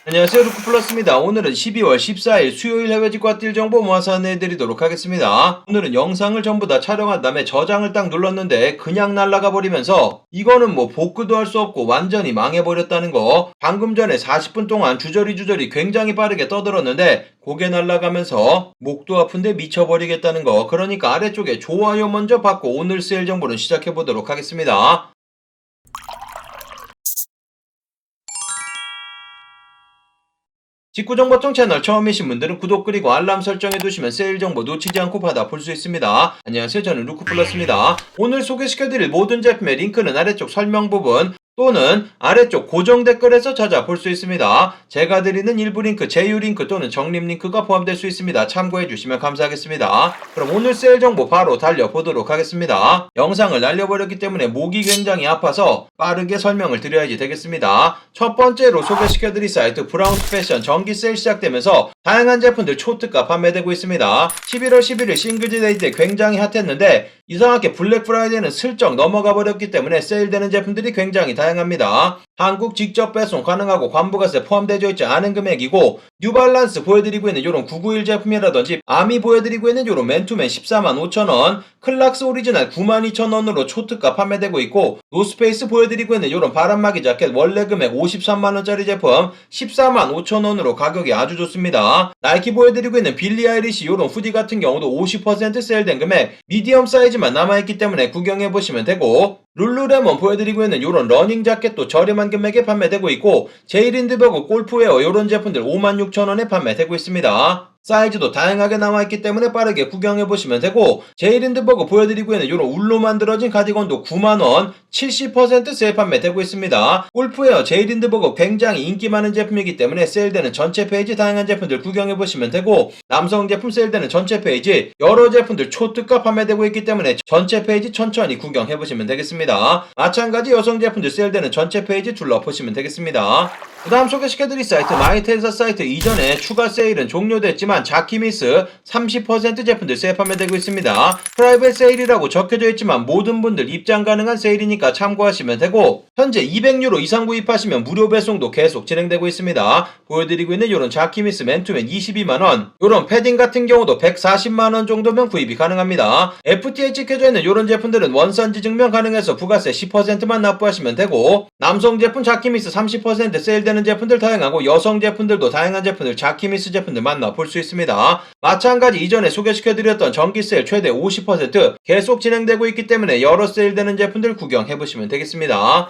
안녕하세요, 루크플러스입니다. 오늘은 12월 14일 수요일 해외 직과 뛸 정보 모아서 안내해드리도록 하겠습니다. 오늘은 영상을 전부 다 촬영한 다음에 저장을 딱 눌렀는데 그냥 날아가 버리면서 이거는 뭐 복구도 할 수 없고 완전히 망해버렸다는 거. 방금 전에 40분 동안 주저리 굉장히 빠르게 떠들었는데 고개 날아가면서 목도 아픈데 미쳐버리겠다는 거. 그러니까 아래쪽에 좋아요 먼저 받고 오늘 세일 정보를 시작해보도록 하겠습니다. 직구정보통 채널 처음이신 분들은 구독 그리고 알람 설정해두시면 세일 정보 놓치지 않고 받아볼 수 있습니다. 안녕하세요, 저는 루크플러스입니다. 오늘 소개시켜드릴 모든 제품의 링크는 아래쪽 설명 부분 또는 아래쪽 고정 댓글에서 찾아볼 수 있습니다. 제가 드리는 일부 링크, 제휴 링크 또는 적립 링크가 포함될 수 있습니다. 참고해주시면 감사하겠습니다. 그럼 오늘 세일 정보 바로 달려보도록 하겠습니다. 영상을 날려버렸기 때문에 목이 굉장히 아파서 빠르게 설명을 드려야지 되겠습니다. 첫 번째로 소개시켜드릴 사이트 브라운스 패션 정기 세일 시작되면서 다양한 제품들 초특가 판매되고 있습니다. 11월 11일 싱글즈데이 때 굉장히 핫했는데 이상하게 블랙 프라이데이는 슬쩍 넘어가 버렸기 때문에 세일되는 제품들이 굉장히 다양합니다. 한국 직접 배송 가능하고 관부가세 포함되어 있지 않은 금액이고 뉴발란스 보여드리고 있는 요런 991 제품이라든지 아미 보여드리고 있는 요런 맨투맨 145,000원, 클락스 오리지널 92,000원으로 초특가 판매되고 있고 노스페이스 보여드리고 있는 요런 바람막이 자켓 원래 금액 53만원짜리 제품 145,000원으로 가격이 아주 좋습니다. 나이키 보여드리고 있는 빌리 아이리시 요런 후디 같은 경우도 50% 세일된 금액 미디엄 사이즈만 남아있기 때문에 구경해보시면 되고 룰루레몬 보여드리고 있는 요런 러닝 자켓도 저렴한 금액에 판매되고 있고 제이린드버그 골프웨어 요런 제품들 56,000원에 판매되고 있습니다. 사이즈도 다양하게 남아있기 때문에 빠르게 구경해보시면 되고 제이린드버그 보여드리고 있는 요런 울로 만들어진 가디건도 9만원 70% 세일 판매되고 있습니다. 골프웨어 제이린드버그 굉장히 인기 많은 제품이기 때문에 세일되는 전체 페이지 다양한 제품들 구경해보시면 되고 남성 제품 세일되는 전체 페이지 여러 제품들 초특가 판매되고 있기 때문에 전체 페이지 천천히 구경해보시면 되겠습니다. 마찬가지 여성 제품들 세일되는 전체 페이지 둘러보시면 되겠습니다. 그 다음 소개시켜드릴 사이트 마이텐서 사이트 이전에 추가 세일은 종료됐지만 자키미스 30% 제품들 세일 판매되고 있습니다. 프라이빗 세일이라고 적혀져 있지만 모든 분들 입장 가능한 세일이니까 참고하시면 되고 현재 200유로 이상 구입하시면 무료 배송도 계속 진행되고 있습니다. 보여드리고 있는 요런 자키미스 맨투맨 22만원 요런 패딩 같은 경우도 140만원 정도면 구입이 가능합니다. FTA 찍혀져 있는 요런 제품들은 원산지 증명 가능해서 부가세 10%만 납부하시면 되고 남성 제품 자키미스 30% 세일되는 제품들 다양하고 여성 제품들도 다양한 제품들 자키미스 제품들 만나볼 수 있습니다. 마찬가지 이전에 소개시켜드렸던 정기 세일 최대 50% 계속 진행되고 있기 때문에 여러 세일되는 제품들 구경해보시면 되겠습니다.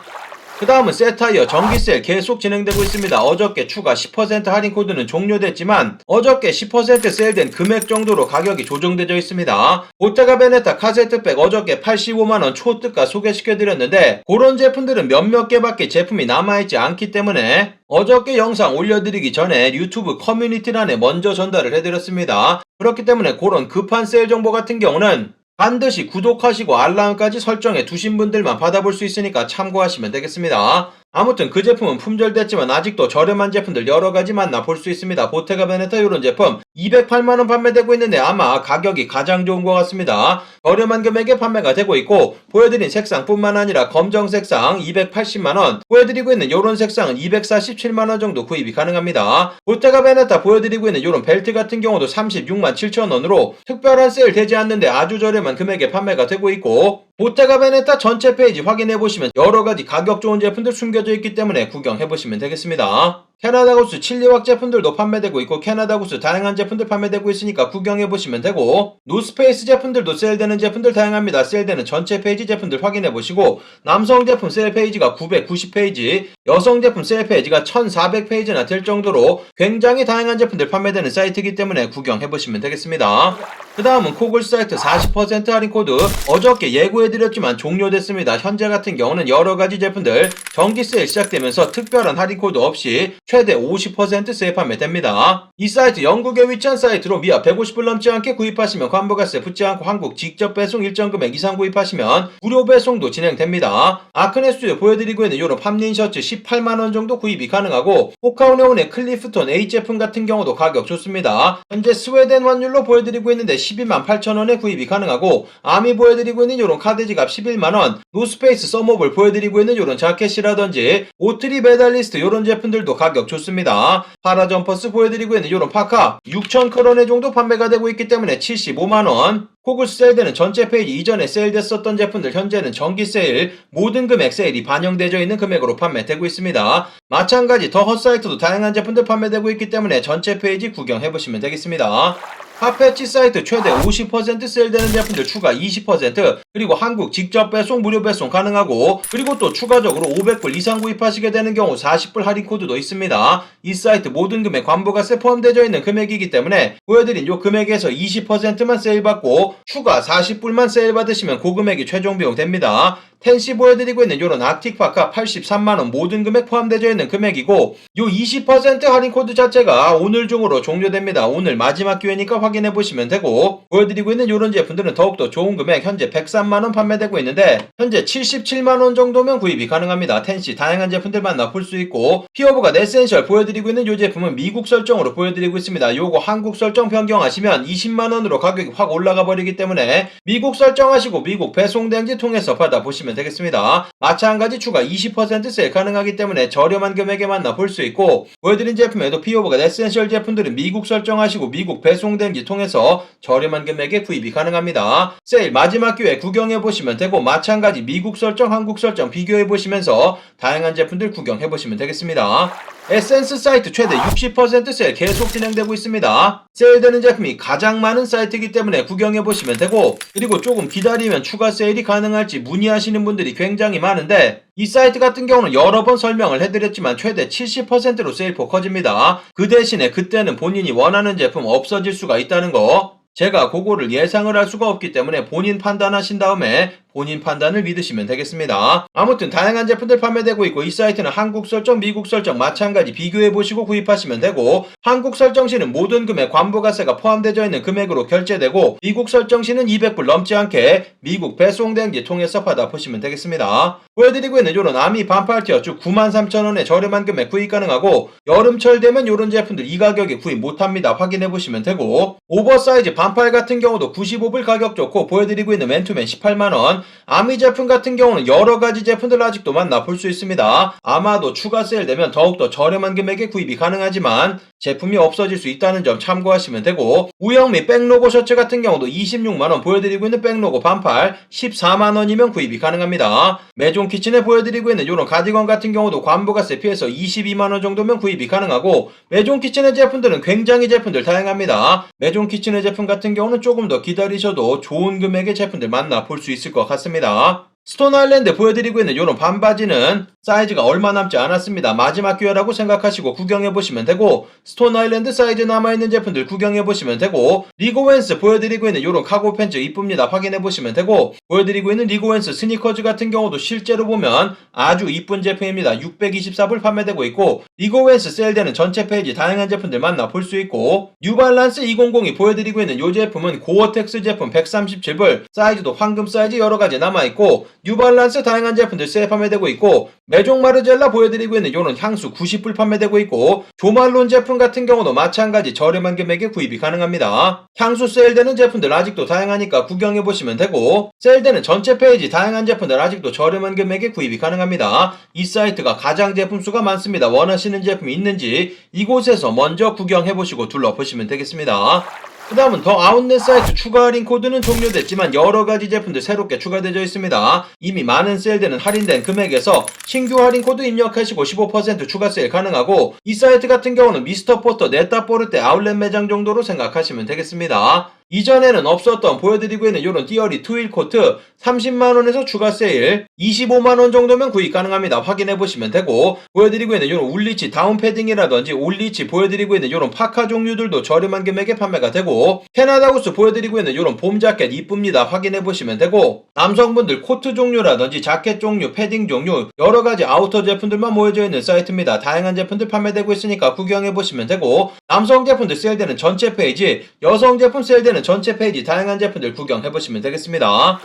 그 다음은 세타이어 정기세일 계속 진행되고 있습니다. 어저께 추가 10% 할인 코드는 종료됐지만 어저께 10% 세일된 금액 정도로 가격이 조정되어 있습니다. 보테가 베네타 카세트백 어저께 85만원 초특가 소개시켜드렸는데 그런 제품들은 몇몇 개밖에 제품이 남아있지 않기 때문에 어저께 영상 올려드리기 전에 유튜브 커뮤니티란에 먼저 전달을 해드렸습니다. 그렇기 때문에 그런 급한 세일 정보 같은 경우는 반드시 구독하시고 알람까지 설정해 두신 분들만 받아볼 수 있으니까 참고하시면 되겠습니다. 아무튼 그 제품은 품절됐지만 아직도 저렴한 제품들 여러가지 만나볼 수 있습니다. 보테가 베네타 이런 제품 208만원 판매되고 있는데 아마 가격이 가장 좋은 것 같습니다. 저렴한 금액에 판매가 되고 있고 보여드린 색상뿐만 아니라 검정 색상 280만원 보여드리고 있는 요런 색상은 247만원 정도 구입이 가능합니다. 보테가 베네타 보여드리고 있는 요런 벨트 같은 경우도 36만 7천원으로 특별한 세일 되지 않는데 아주 저렴한 금액에 판매가 되고 있고 보테가 베네타 전체 페이지 확인해보시면 여러가지 가격 좋은 제품들 숨겨져 있기 때문에 구경해보시면 되겠습니다. 캐나다 구스 칠리왁 제품들도 판매되고 있고 캐나다 구스 다양한 제품들 판매되고 있으니까 구경해보시면 되고 노스페이스 제품들도 세일되는 제품들 다양합니다. 세일되는 전체 페이지 제품들 확인해보시고 남성 제품 세일 페이지가 990페이지 여성 제품 세일 페이지가 1400페이지나 될 정도로 굉장히 다양한 제품들 판매되는 사이트이기 때문에 구경해보시면 되겠습니다. 그 다음은 코글 사이트 40% 할인 코드 어저께 예고해드렸지만 종료됐습니다. 현재 같은 경우는 여러가지 제품들 정기 세일 시작되면서 특별한 할인 코드 없이 최대 50% 세일 판매됩니다. 이 사이트 영국에 위치한 사이트로 미아 150불 넘지 않게 구입하시면 관부가세 붙지 않고 한국 직접 배송 일정 금액 이상 구입하시면 무료 배송도 진행됩니다. 아크네 스튜디오 보여드리고 있는 요런 팜린 셔츠 18만원 정도 구입이 가능하고 호카우네온의 클리프톤 A 제품 같은 경우도 가격 좋습니다. 현재 스웨덴 환율로 보여드리고 있는데 12만 8천원에 구입이 가능하고 아미 보여드리고 있는 요런 카드 지갑 11만원 노스페이스 서머볼 보여드리고 있는 요런 자켓이라든지 오트리 메달리스트 요런 제품들도 가격 가격 좋습니다. 파라 점퍼스 보여드리고 있는 이런 파카 6,000크로네 정도 판매가 되고 있기 때문에 75만원. 코글스 세일되는 전체 페이지 이전에 세일됐었던 제품들 현재는 정기 세일, 모든 금액 세일이 반영되어 있는 금액으로 판매되고 있습니다. 마찬가지 더 헛사이트도 다양한 제품들 판매되고 있기 때문에 전체 페이지 구경해보시면 되겠습니다. 카페치 사이트 최대 50% 세일되는 제품들 추가 20%, 그리고 한국 직접 배송 무료 배송 가능하고, 그리고 또 추가적으로 500불 이상 구입하시게 되는 경우 40불 할인 코드도 있습니다. 이 사이트 모든 금액 관부가세 포함되어 있는 금액이기 때문에 보여드린 요 금액에서 20%만 세일받고 추가 40불만 세일받으시면 고금액이 최종 비용 됩니다. 텐시 보여드리고 있는 요런 아틱파카 83만원 모든 금액 포함되어 있는 금액이고, 요 20% 할인 코드 자체가 오늘 중으로 종료됩니다. 오늘 마지막 기회니까 확인해보시면 되고, 보여드리고 있는 요런 제품들은 더욱더 좋은 금액 현재 103만원 판매되고 있는데 현재 77만원 정도면 구입이 가능합니다. 텐시 다양한 제품들 만나볼 수 있고, 피어보가 네센셜 보여드리고 있는 요 제품은 미국 설정으로 보여드리고 있습니다. 요거 한국 설정 변경하시면 20만원으로 가격이 확 올라가 버리기 때문에 미국 설정하시고 미국 배송대행지 통해서 받아보시면 되겠습니다. 마찬가지 추가 20% 세일 가능하기 때문에 저렴한 금액에 만나볼 수 있고, 보여드린 제품에도 피오버가 에센셜 제품들은 미국 설정하시고 미국 배송대행지 통해서 저렴한 금액에 구입이 가능합니다. 세일 마지막 기회에 구경해보시면 되고, 마찬가지 미국 설정 한국 설정 비교해보시면서 다양한 제품들 구경해보시면 되겠습니다. 에센스 사이트 최대 60% 세일 계속 진행되고 있습니다. 세일되는 제품이 가장 많은 사이트이기 때문에 구경해보시면 되고, 그리고 조금 기다리면 추가 세일이 가능할지 문의하시는 분들이 굉장히 많은데, 이 사이트 같은 경우는 여러 번 설명을 해드렸지만 최대 70%로 세일폭 커집니다. 그 대신에 그때는 본인이 원하는 제품 없어질 수가 있다는 거, 제가 그거를 예상을 할 수가 없기 때문에 본인 판단하신 다음에 본인 판단을 믿으시면 되겠습니다. 아무튼 다양한 제품들 판매되고 있고, 이 사이트는 한국 설정, 미국 설정 마찬가지 비교해보시고 구입하시면 되고, 한국 설정 시는 모든 금액 관부가세가 포함되어 있는 금액으로 결제되고, 미국 설정 시는 200불 넘지 않게 미국 배송대행지 통해서 받아보시면 되겠습니다. 보여드리고 있는 요런 아미 반팔 티어 쭉 93,000원에 저렴한 금액 구입 가능하고, 여름철 되면 요런 제품들 이 가격에 구입 못합니다. 확인해보시면 되고, 오버사이즈 반팔 같은 경우도 95불 가격 좋고, 보여드리고 있는 맨투맨 18만원, 아미 제품 같은 경우는 여러가지 제품들 아직도 만나볼 수 있습니다. 아마도 추가 세일되면 더욱더 저렴한 금액에 구입이 가능하지만 제품이 없어질 수 있다는 점 참고하시면 되고, 우영미 백로고 셔츠 같은 경우도 26만원 보여드리고 있는 백로고 반팔 14만원이면 구입이 가능합니다. 메종 키친에 보여드리고 있는 이런 가디건 같은 경우도 관부가세 피해서 22만원 정도면 구입이 가능하고, 메종 키친의 제품들은 굉장히 제품들 다양합니다. 메종 키친의 제품 같은 경우는 조금 더 기다리셔도 좋은 금액의 제품들 만나볼 수 있을 것 같습니다. 스톤 아일랜드 보여드리고 있는 이런 반바지는 사이즈가 얼마 남지 않았습니다. 마지막 기회라고 생각하시고 구경해보시면 되고, 스톤 아일랜드 사이즈 남아있는 제품들 구경해보시면 되고, 리고웬스 보여드리고 있는 이런 카고 팬츠 이쁩니다. 확인해보시면 되고, 보여드리고 있는 리고웬스 스니커즈 같은 경우도 실제로 보면 아주 이쁜 제품입니다. 624불 판매되고 있고, 리고웬스 세일되는 전체 페이지 다양한 제품들 만나볼 수 있고, 뉴발란스 2002 보여드리고 있는 이 제품은 고어텍스 제품 137불, 사이즈도 황금 사이즈 여러가지 남아있고, 뉴발란스 다양한 제품들 세일 판매되고 있고, 메종 마르젤라 보여드리고 있는 요런 향수 90불 판매되고 있고, 조말론 제품 같은 경우도 마찬가지 저렴한 금액에 구입이 가능합니다. 향수 세일되는 제품들 아직도 다양하니까 구경해보시면 되고, 세일되는 전체 페이지 다양한 제품들 아직도 저렴한 금액에 구입이 가능합니다. 이 사이트가 가장 제품 수가 많습니다. 원하시는 제품이 있는지 이곳에서 먼저 구경해보시고 둘러보시면 되겠습니다. 그 다음은 더 아웃렛 사이트 추가 할인 코드는 종료됐지만 여러가지 제품들 새롭게 추가되어 있습니다. 이미 많은 세일되는 할인된 금액에서 신규 할인 코드 입력하시고 15% 추가 세일 가능하고, 이 사이트 같은 경우는 미스터 포터 네타포르테 아울렛 매장 정도로 생각하시면 되겠습니다. 이전에는 없었던 보여드리고 있는 이런 띠어리 트윌 코트 30만원에서 추가 세일 25만원 정도면 구입 가능합니다. 확인해보시면 되고, 보여드리고 있는 이런 울리치 다운 패딩이라든지 올리치 보여드리고 있는 이런 파카 종류들도 저렴한 금액에 판매가 되고, 캐나다구스 보여드리고 있는 이런 봄 자켓 이쁩니다. 확인해보시면 되고, 남성분들 코트 종류라든지 자켓 종류, 패딩 종류 여러가지 아우터 제품들만 모여져 있는 사이트입니다. 다양한 제품들 판매되고 있으니까 구경해보시면 되고, 남성 제품들 세일되는 전체 페이지, 여성 제품 세일되는 전체 페이지 다양한 제품들 구경해보시면 되겠습니다.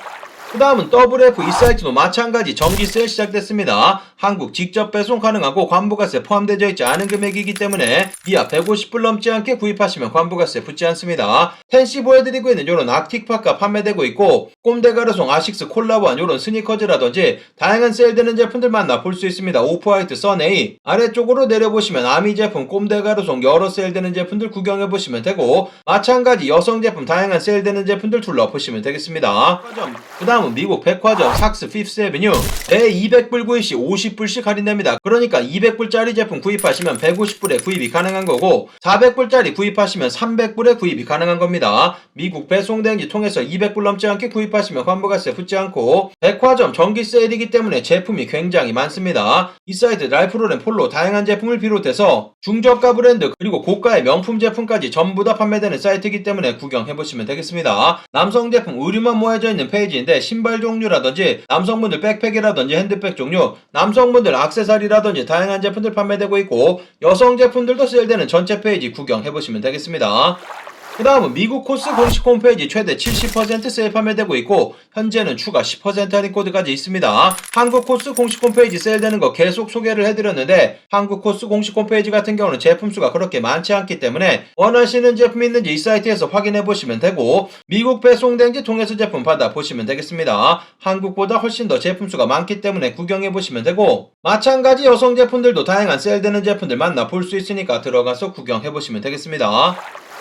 그 다음은 WF 이 사이트도 마찬가지 정기 세일 시작됐습니다. 한국 직접 배송 가능하고 관부가세 포함되어 있지 않은 금액이기 때문에 이하 150불 넘지 않게 구입하시면 관부가세 붙지 않습니다. 텐시 보여드리고 있는 요런 아틱파카 판매되고 있고 꼼데가르송 아식스 콜라보한 요런 스니커즈라든지 다양한 세일되는 제품들 만나볼 수 있습니다. 오프화이트 선A 아래쪽으로 내려보시면 아미 제품 꼼데가르송 여러 세일되는 제품들 구경해보시면 되고 마찬가지 여성 제품 다양한 세일되는 제품들 둘러보시면 되겠습니다. 그 다음은 미국 백화점 삭스 피프스 애비뉴 매 200불 구입 시 50불씩 할인됩니다. 그러니까 200불짜리 제품 구입하시면 150불에 구입이 가능한 거고 400불짜리 구입하시면 300불에 구입이 가능한 겁니다. 미국 배송대행지 통해서 200불 넘지 않게 구입하시면 관부가세 붙지 않고 백화점 정기 세일이기 때문에 제품이 굉장히 많습니다. 이 사이트 랄프로렌 폴로 다양한 제품을 비롯해서 중저가 브랜드 그리고 고가의 명품 제품까지 전부 다 판매되는 사이트이기 때문에 구경해보시면 되겠습니다. 남성 제품 의류만 모여져 있는 페이지인데 신발 종류라든지 남성분들 백팩이라든지 핸드백 종류 남성분들 액세서리라든지 다양한 제품들 판매되고 있고 여성 제품들도 세일되는 전체 페이지 구경해보시면 되겠습니다. 그 다음은 미국 코스 공식 홈페이지 최대 70% 세일 판매되고 있고 현재는 추가 10% 할인 코드까지 있습니다. 한국 코스 공식 홈페이지 세일되는 거 계속 소개를 해드렸는데 한국 코스 공식 홈페이지 같은 경우는 제품 수가 그렇게 많지 않기 때문에 원하시는 제품이 있는지 이 사이트에서 확인해 보시면 되고 미국 배송대행지 통해서 제품 받아보시면 되겠습니다. 한국보다 훨씬 더 제품 수가 많기 때문에 구경해 보시면 되고 마찬가지 여성 제품들도 다양한 세일되는 제품들 만나볼 수 있으니까 들어가서 구경해 보시면 되겠습니다.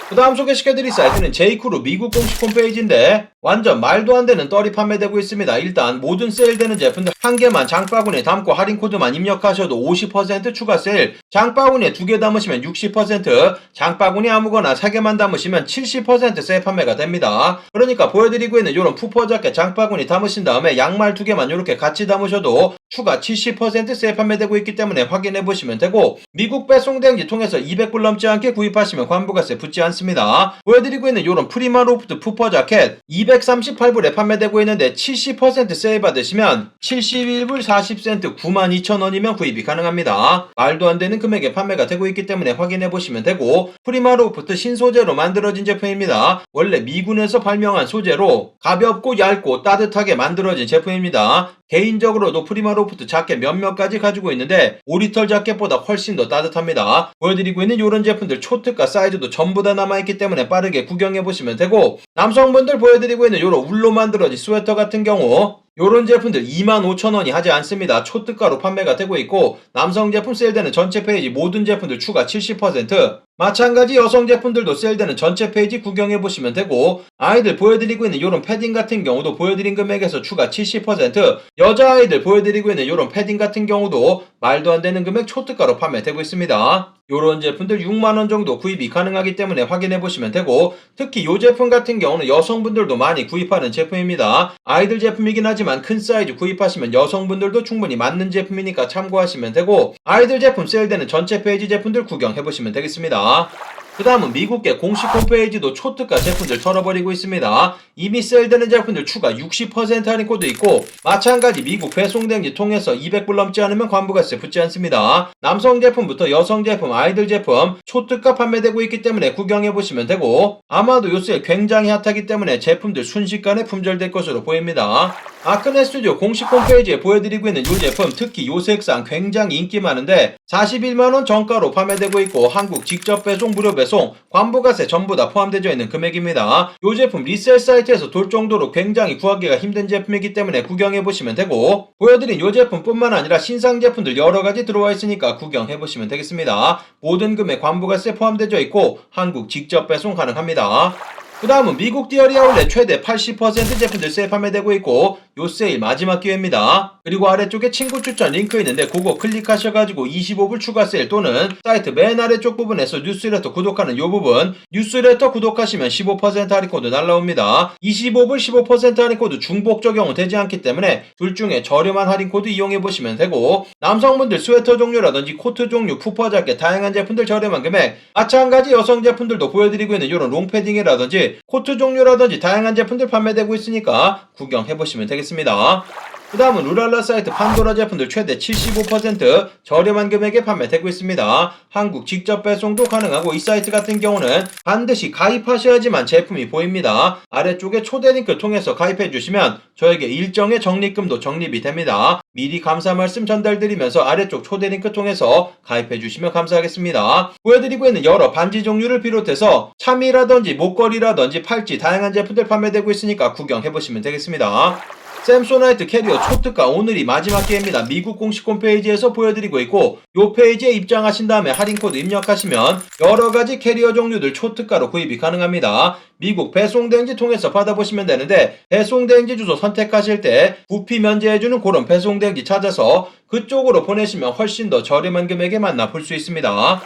그 다음 소개시켜드릴 사이트는 제이크루 미국 공식 홈페이지인데 완전 말도 안 되는 떨이 판매되고 있습니다. 일단 모든 세일되는 제품들 한 개만 장바구니에 담고 할인 코드만 입력하셔도 50% 추가 세일, 장바구니에 2개 담으시면 60%, 장바구니 아무거나 3개만 담으시면 70% 세일 판매가 됩니다. 그러니까 보여드리고 있는 이런 푸퍼 자켓 장바구니 담으신 다음에 양말 2개만 이렇게 같이 담으셔도 추가 70% 세일 판매되고 있기 때문에 확인해 보시면 되고 미국 배송대행지 통해서 200불 넘지 않게 구입하시면 관부가세 붙지 않습니다. 보여드리고 있는 이런 프리마 로프트 푸퍼 자켓 238불에 판매되고 있는데 70% 세일 받으시면 71불 40센트 92,000원이면 구입이 가능합니다. 말도 안 되는 금액에 판매가 되고 있기 때문에 확인해 보시면 되고 프리마 로프트 신소재로 만들어진 제품입니다. 원래 미군에서 발명한 소재로 가볍고 얇고 따뜻하게 만들어진 제품입니다. 개인적으로도 프리마 로프트 자켓 몇몇 가지 가지고 있는데 오리털 자켓보다 훨씬 더 따뜻합니다. 보여드리고 있는 이런 제품들 초특가 사이즈도 전부 다 남아있기 때문에 빠르게 구경해보시면 되고 남성분들 보여드리고 있는 이런 울로 만들어진 스웨터 같은 경우 요런 제품들 25,000원이 하지 않습니다. 초특가로 판매가 되고 있고 남성 제품 세일되는 전체 페이지 모든 제품들 추가 70%, 마찬가지 여성 제품들도 세일되는 전체 페이지 구경해보시면 되고 아이들 보여드리고 있는 요런 패딩 같은 경우도 보여드린 금액에서 추가 70%, 여자아이들 보여드리고 있는 요런 패딩 같은 경우도 말도 안 되는 금액 초특가로 판매되고 있습니다. 요런 제품들 6만원 정도 구입이 가능하기 때문에 확인해보시면 되고 특히 요 제품 같은 경우는 여성분들도 많이 구입하는 제품입니다. 아이들 제품이긴 하지만 큰 사이즈 구입하시면 여성분들도 충분히 맞는 제품이니까 참고하시면 되고 아이들 제품 세일되는 전체 페이지 제품들 구경해보시면 되겠습니다. 그 다음은 미국계 공식 홈페이지도 초특가 제품들 털어버리고 있습니다. 이미 세일되는 제품들 추가 60% 할인 코드 있고 마찬가지 미국 배송대행지 통해서 200불 넘지 않으면 관부가세 붙지 않습니다. 남성 제품부터 여성 제품, 아이들 제품 초특가 판매되고 있기 때문에 구경해보시면 되고 아마도 요새 굉장히 핫하기 때문에 제품들 순식간에 품절될 것으로 보입니다. 아크네 스튜디오 공식 홈페이지에 보여드리고 있는 이 제품 특히 요 색상 굉장히 인기 많은데 41만원 정가로 판매되고 있고 한국 직접 배송 무료 배송 관부가세 전부 다 포함되어 있는 금액입니다. 이 제품 리셀 사이트에서 돌 정도로 굉장히 구하기가 힘든 제품이기 때문에 구경해보시면 되고 보여드린 이 제품 뿐만 아니라 신상 제품들 여러가지 들어와 있으니까 구경해보시면 되겠습니다. 모든 금액 관부가세 포함되어 있고 한국 직접 배송 가능합니다. 그 다음은 미국 디어리 아울렛 최대 80% 제품들 세일 판매되고 있고 요 세일 마지막 기회입니다. 그리고 아래쪽에 친구 추천 링크 있는데 그거 클릭하셔가지고 25불 추가 세일 또는 사이트 맨 아래쪽 부분에서 뉴스레터 구독하는 요 부분 뉴스레터 구독하시면 15% 할인 코드 날라옵니다. 25불 15% 할인 코드 중복 적용은 되지 않기 때문에 둘 중에 저렴한 할인 코드 이용해보시면 되고 남성분들 스웨터 종류라든지 코트 종류, 푸퍼 자켓 다양한 제품들 저렴한 금액 마찬가지 여성 제품들도 보여드리고 있는 이런 롱패딩이라든지 코트 종류라든지 다양한 제품들 판매되고 있으니까 구경해보시면 되겠습니다. 그 다음은 루랄라 사이트 판도라 제품들 최대 75% 저렴한 금액에 판매되고 있습니다. 한국 직접 배송도 가능하고 이 사이트 같은 경우는 반드시 가입하셔야지만 제품이 보입니다. 아래쪽에 초대 링크 통해서 가입해 주시면 저에게 일정의 적립금도 적립이 됩니다. 미리 감사 말씀 전달드리면서 아래쪽 초대 링크 통해서 가입해 주시면 감사하겠습니다. 보여드리고 있는 여러 반지 종류를 비롯해서 참이라든지 목걸이라든지 팔찌 다양한 제품들 판매되고 있으니까 구경해 보시면 되겠습니다. 샘소나이트 캐리어 초특가 오늘이 마지막 기회입니다. 미국 공식 홈페이지에서 보여드리고 있고 이 페이지에 입장하신 다음에 할인코드 입력하시면 여러가지 캐리어 종류들 초특가로 구입이 가능합니다. 미국 배송대행지 통해서 받아보시면 되는데 배송대행지 주소 선택하실 때 부피 면제해주는 그런 배송대행지 찾아서 그쪽으로 보내시면 훨씬 더 저렴한 금액에 만나볼 수 있습니다.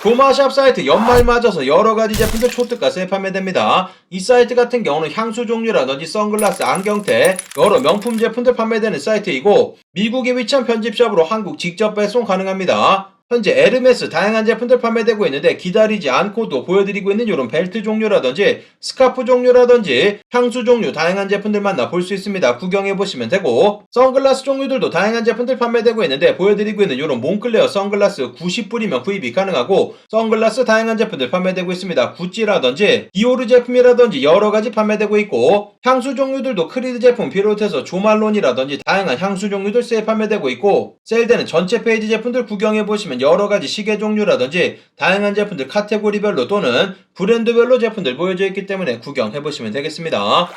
조마샵 사이트 연말 맞아서 여러가지 제품들 초특가 세일 판매됩니다. 이 사이트 같은 경우는 향수 종류라든지 선글라스, 안경테 여러 명품 제품들 판매되는 사이트이고 미국에 위치한 편집샵으로 한국 직접 배송 가능합니다. 현재 에르메스 다양한 제품들 판매되고 있는데 기다리지 않고도 보여드리고 있는 이런 벨트 종류라든지 스카프 종류라든지 향수 종류 다양한 제품들 만나볼 수 있습니다. 구경해보시면 되고 선글라스 종류들도 다양한 제품들 판매되고 있는데 보여드리고 있는 이런 몬클레어 선글라스 90불이면 구입이 가능하고 선글라스 다양한 제품들 판매되고 있습니다. 구찌라든지 디오르 제품이라든지 여러가지 판매되고 있고 향수 종류들도 크리드 제품 비롯해서 조말론이라든지 다양한 향수 종류들 세일 판매되고 있고 세일되는 전체 페이지 제품들 구경해보시면 여러가지 시계 종류라든지 다양한 제품들 카테고리별로 또는 브랜드별로 제품들 보여져 있기 때문에 구경해보시면 되겠습니다.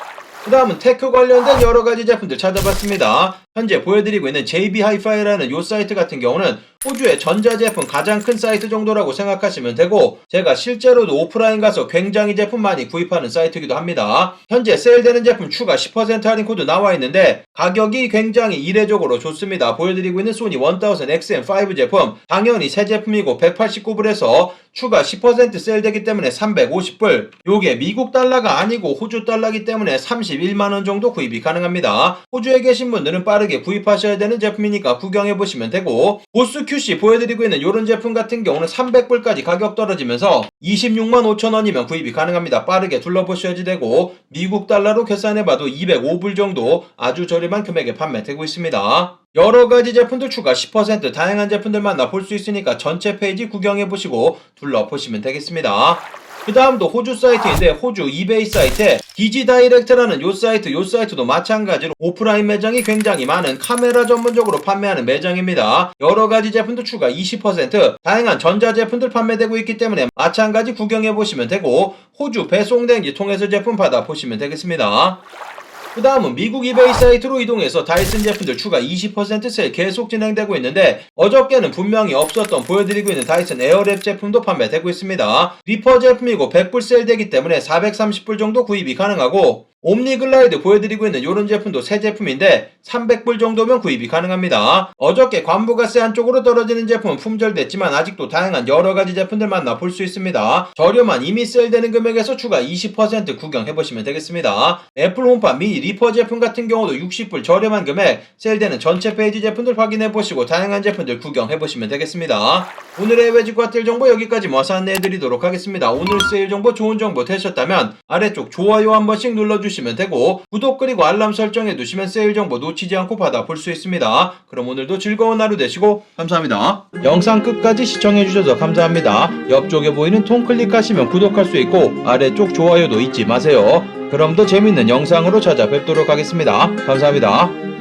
그 다음은 테크 관련된 여러가지 제품들 찾아봤습니다. 현재 보여드리고 있는 JB 하이파이라는 이 사이트 같은 경우는 호주의 전자제품 가장 큰 사이트 정도라고 생각하시면 되고 제가 실제로도 오프라인 가서 굉장히 제품 많이 구입하는 사이트이기도 합니다. 현재 세일되는 제품 추가 10% 할인 코드 나와 있는데 가격이 굉장히 이례적으로 좋습니다. 보여드리고 있는 소니 1000XM5 제품 당연히 새 제품이고 189불에서 추가 10% 세일되기 때문에 350불 요게 미국 달러가 아니고 호주 달러이기 때문에 31만원 정도 구입이 가능합니다. 호주에 계신 분들은 빠르게 구입하셔야 되는 제품이니까 구경해보시면 되고 보스 QC 보여드리고 있는 이런 제품 같은 경우는 300불까지 가격 떨어지면서 26만 5천원이면 구입이 가능합니다. 빠르게 둘러보셔야지 되고 미국 달러로 계산해봐도 205불 정도 아주 저렴한 금액에 판매되고 있습니다. 여러가지 제품들 추가 10% 다양한 제품들 만나볼 수 있으니까 전체 페이지 구경해보시고 둘러보시면 되겠습니다. 그 다음도 호주 사이트인데 호주 이베이 사이트에 디지다이렉트라는 요 사이트도 마찬가지로 오프라인 매장이 굉장히 많은 카메라 전문적으로 판매하는 매장입니다. 여러가지 제품도 추가 20% 다양한 전자제품들 판매되고 있기 때문에 마찬가지 구경해보시면 되고 호주 배송대행지 통해서 제품 받아보시면 되겠습니다. 그 다음은 미국 이베이 사이트로 이동해서 다이슨 제품들 추가 20% 세일 계속 진행되고 있는데 어저께는 분명히 없었던 보여드리고 있는 다이슨 에어랩 제품도 판매되고 있습니다. 리퍼 제품이고 100불 세일되기 때문에 430불 정도 구입이 가능하고 옴니글라이드 보여드리고 있는 이런 제품도 새 제품인데 300불 정도면 구입이 가능합니다. 어저께 관부가세 한쪽으로 떨어지는 제품은 품절됐지만 아직도 다양한 여러가지 제품들 만나볼 수 있습니다. 저렴한 이미 세일되는 금액에서 추가 20% 구경해보시면 되겠습니다. 애플 홈팟 미니 리퍼 제품 같은 경우도 60불 저렴한 금액 세일되는 전체 페이지 제품들 확인해보시고 다양한 제품들 구경해보시면 되겠습니다. 오늘의 해외 직구핫딜 정보 여기까지 모아서 안내해드리도록 하겠습니다. 오늘 세일 정보 좋은 정보 되셨다면 아래쪽 좋아요 한 번씩 눌러주시면 되고 구독 그리고 알람 설정해 두시면 세일 정보 놓치지 않고 받아볼 수 있습니다. 그럼 오늘도 즐거운 하루 되시고 감사합니다. 영상 끝까지 시청해주셔서 감사합니다. 옆쪽에 보이는 통 클릭하시면 구독할 수 있고 아래쪽 좋아요도 잊지 마세요. 그럼 더 재밌는 영상으로 찾아뵙도록 하겠습니다. 감사합니다.